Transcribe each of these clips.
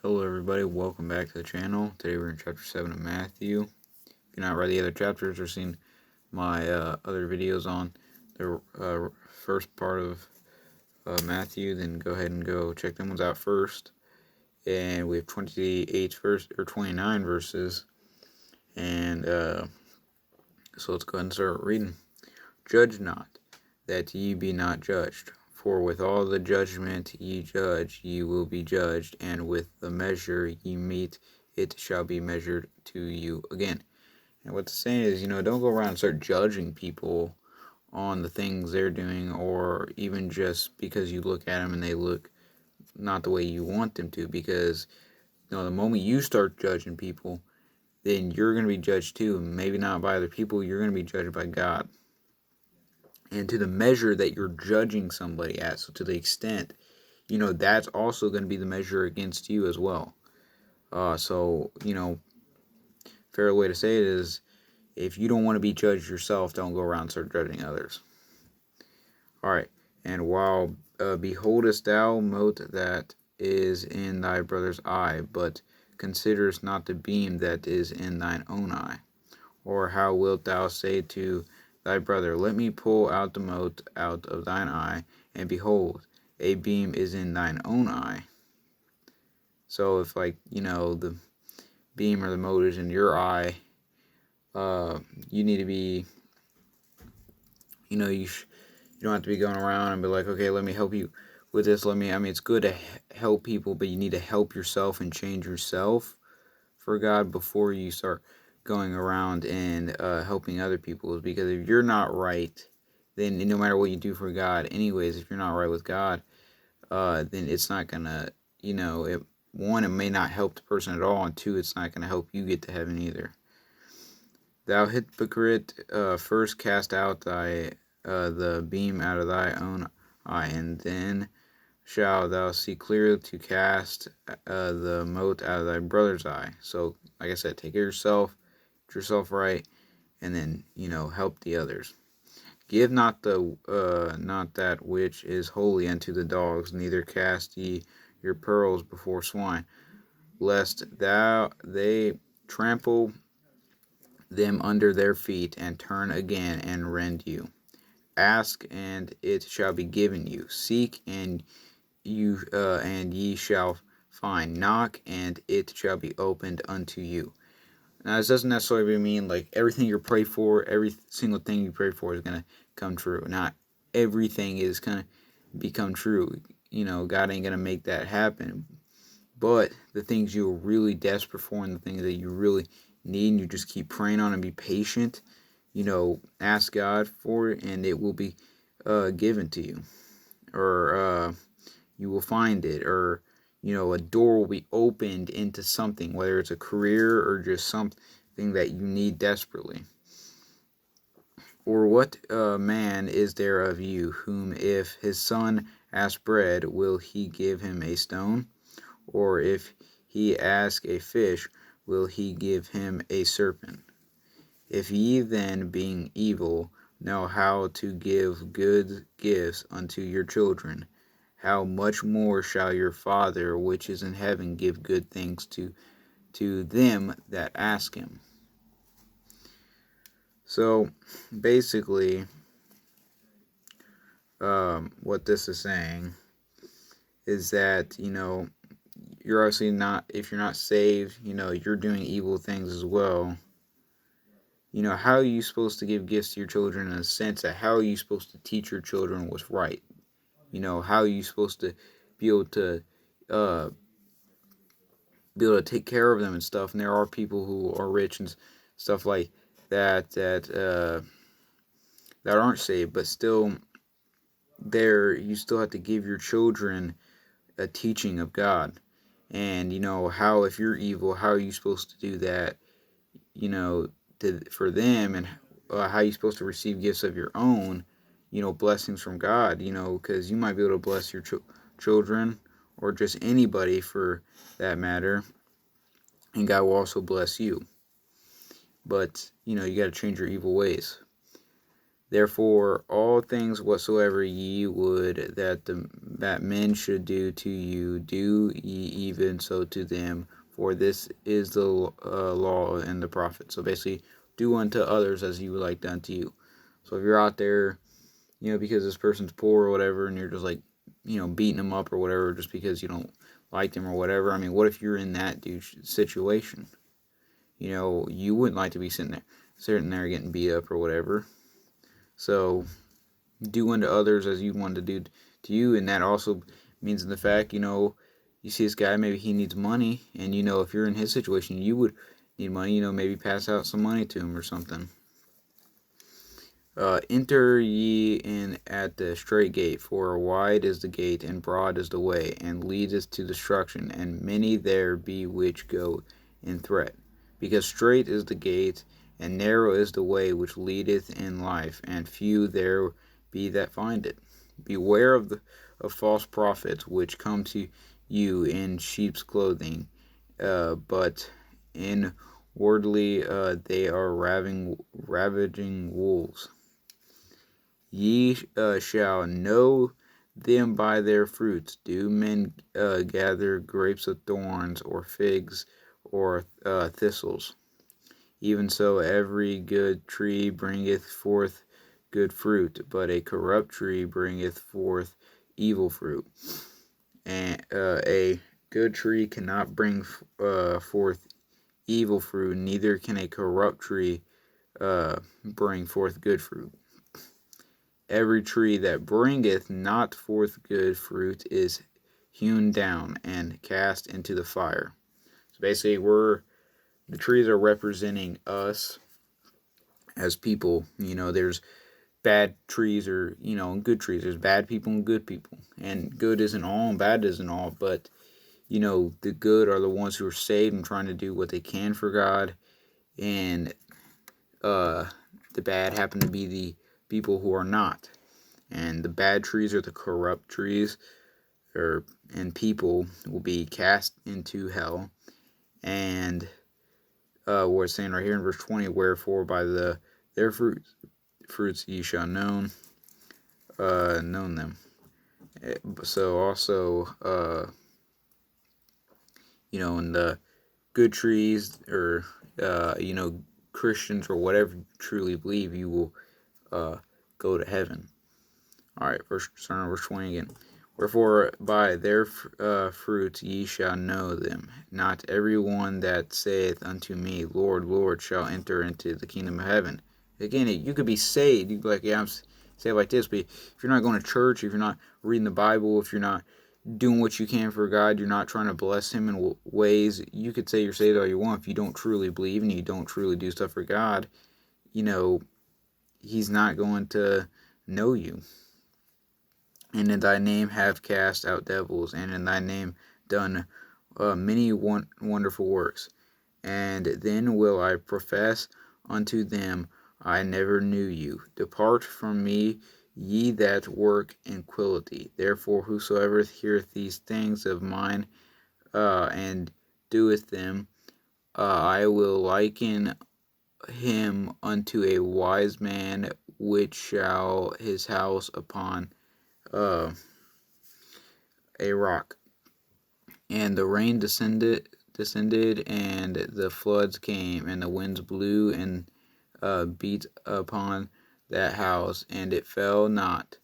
Hello everybody, welcome back to the channel. Today we're in chapter 7 of Matthew. If you've not read the other chapters or seen my other videos on the first part of Matthew, then go ahead and go check them ones out first. And we have 29 verses. And so let's go ahead and start reading. Judge not, that ye be not judged. For with all the judgment ye judge, ye will be judged, and with the measure ye mete, it shall be measured to you again. And what the saying is, don't go around and start judging people on the things they're doing, or even just because you look at them and they look not the way you want them to, because the moment you start judging people, then you're going to be judged too. Maybe not by other people, you're going to be judged by God. And to the measure that you're judging somebody at, so to the extent, that's also going to be the measure against you as well. Fair way to say it is, if you don't want to be judged yourself, don't go around and start judging others. Alright, and while beholdest thou mote that is in thy brother's eye, but considerest not the beam that is in thine own eye? Or how wilt thou say to thy brother, let me pull out the mote out of thine eye, and behold, a beam is in thine own eye? So if the beam or the mote is in your eye, you need to be, you don't have to be going around and be like, okay, let me help you with this. It's good to help people, but you need to help yourself and change yourself for God before you start going around and helping other people. Because if you're not right, then no matter what you do for God, anyways, if you're not right with God, then it's not gonna, it may not help the person at all, and two, it's not gonna help you get to heaven either. Thou hypocrite, first cast out the beam out of thy own eye, and then shalt thou see clearly to cast the mote out of thy brother's eye. So, like I said, take care of yourself, get yourself right, and then, help the others. Give not not that which is holy unto the dogs, neither cast ye your pearls before swine, lest they trample them under their feet, and turn again and rend you. Ask, and it shall be given you. Seek, and ye shall find. Knock, and it shall be opened unto you. Now, this doesn't necessarily mean like everything you pray for, every single thing you pray for is going to come true. Not everything is going to become true. God ain't going to make that happen. But the things you're really desperate for, and the things that you really need, and you just keep praying on and be patient, ask God for it, and it will be given to you. Or you will find it, or a door will be opened into something, whether it's a career or just something that you need desperately. Or what man is there of you, whom if his son ask bread, will he give him a stone? Or if he ask a fish, will he give him a serpent? If ye then, being evil, know how to give good gifts unto your children, how much more shall your Father which is in heaven give good things to them that ask him? So basically, what this is saying is that, you're obviously not, if you're not saved, you're doing evil things as well. How are you supposed to give gifts to your children, in a sense that how are you supposed to teach your children what's right? How are you supposed to be able to take care of them and stuff? And there are people who are rich and stuff like that aren't saved, but still you still have to give your children a teaching of God. And how, if you're evil, how are you supposed to do that, for them, and how are you supposed to receive gifts of your own, blessings from God, because you might be able to bless your children, or just anybody for that matter, and God will also bless you. But, you got to change your evil ways. Therefore, all things whatsoever ye would that men should do to you, do ye even so to them. For this is the law and the prophets. So basically, do unto others as you would like done to you. So if you're out there, because this person's poor or whatever, and you're just like, beating them up or whatever, just because you don't like them or whatever. I mean, what if you're in that situation? You wouldn't like to be sitting there getting beat up or whatever. So do unto others as you want to do to you, and that also means in the fact, you see this guy, maybe he needs money, and if you're in his situation, you would need money, maybe pass out some money to him or something. Enter ye in at the strait gate, for wide is the gate, and broad is the way, and leadeth to destruction, and many there be which go in threat. Because strait is the gate, and narrow is the way which leadeth in life, and few there be that find it. Beware of false prophets, which come to you in sheep's clothing, but inwardly they are ravaging wolves. Ye shall know them by their fruits. Do men gather grapes of thorns, or figs, or thistles? Even so, every good tree bringeth forth good fruit, but a corrupt tree bringeth forth evil fruit. And a good tree cannot bring forth evil fruit, neither can a corrupt tree bring forth good fruit. Every tree that bringeth not forth good fruit is hewn down and cast into the fire. So basically, the trees are representing us as people. There's bad trees or, good trees. There's bad people and good people. And good isn't all and bad isn't all. But, the good are the ones who are saved and trying to do what they can for God. And the bad happen to be the people who are not. And the bad trees are the corrupt trees, and people will be cast into hell. And what it's saying right here in verse 20, wherefore by their fruits ye shall known them. So also, in the good trees, or Christians or whatever you truly believe, you will go to heaven. Alright, starting verse 20 again. Wherefore by their fruits ye shall know them. Not every one that saith unto me, Lord, Lord, shall enter into the kingdom of heaven. Again, you could be saved. You'd be like, yeah, I'm saved like this. But if you're not going to church, if you're not reading the Bible, if you're not doing what you can for God, you're not trying to bless Him in ways, you could say you're saved all you want. If you don't truly believe and you don't truly do stuff for God, He's not going to know you. And in thy name have cast out devils, and in thy name done many wonderful works. And then will I profess unto them, I never knew you. Depart from me, ye that work iniquity. Therefore whosoever heareth these things of mine, and doeth them, I will liken him unto a wise man, which shall his house upon a rock. And the rain descended, and the floods came, and the winds blew and beat upon that house, and it fell not,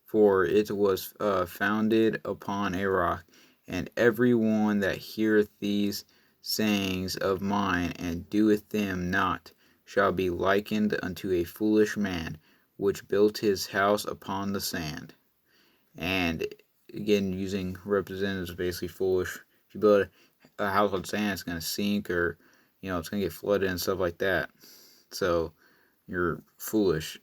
for it was founded upon a rock. And every one that heareth these sayings of mine, and doeth them not, shall be likened unto a foolish man, which built his house upon the sand. And again, using representatives, basically foolish. If you build a house on sand, it's going to sink, or it's going to get flooded and stuff like that. So you're foolish.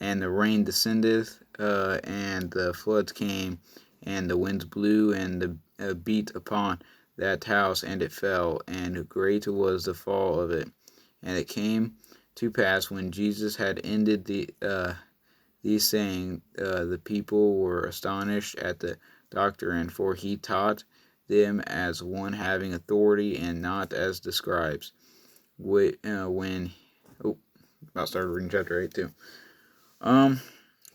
And the rain descendeth, and the floods came, and the winds blew, and the beat upon that house, and it fell, and great was the fall of it. And it came to pass, when Jesus had ended these saying, the people were astonished at the doctrine, for he taught them as one having authority, and not as the scribes. About started reading chapter 8 too.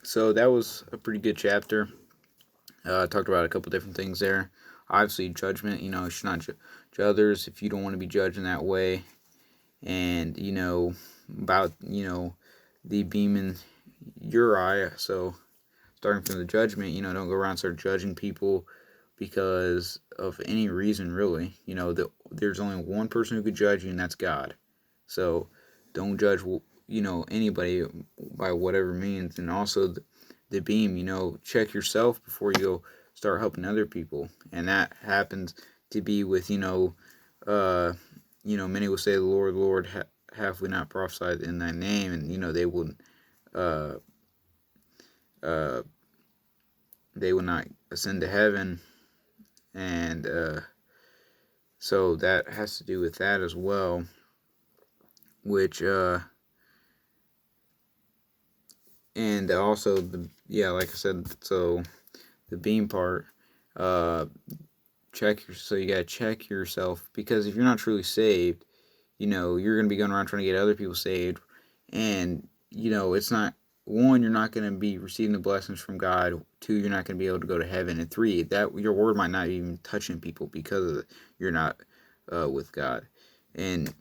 So that was a pretty good chapter. Talked about a couple different things there. Obviously, judgment. You should not judge others if you don't want to be judged in that way. And about the beam in your eye. So starting from the judgment, don't go around start judging people because of any reason, really. There's only one person who could judge you, and that's God. So don't judge, anybody by whatever means. And also the beam, check yourself before you go start helping other people. And that happens to be with, many will say, Lord, Lord, have we not prophesied in thy name? And, uh, uh, they will not ascend to heaven. And so that has to do with that as well, which and also like I said, so the beam part, so you gotta check yourself, because if you're not truly saved, you're gonna be going around trying to get other people saved, and it's not, one, you're not gonna be receiving the blessings from God. Two, you're not gonna be able to go to heaven, and three, that your word might not even touching people because you're not with God. And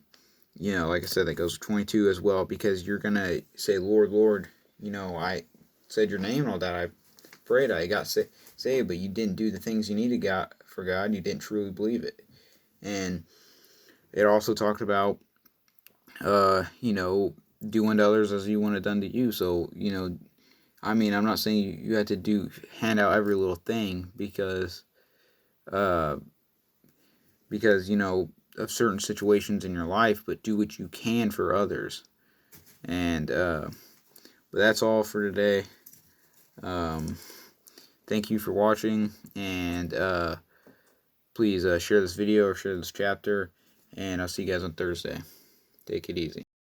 like I said, that goes 22 as well, because you're gonna say, Lord, Lord, I said your name and all that, I prayed, I got saved, but you didn't do the things you needed for God. You didn't truly believe it. And it also talked about, do unto others as you want it done to you. So, I'm not saying you have to hand out every little thing uh, of certain situations in your life, but do what you can for others. And but that's all for today. Um, thank you for watching, and please share this video or share this chapter, and I'll see you guys on Thursday. Take it easy.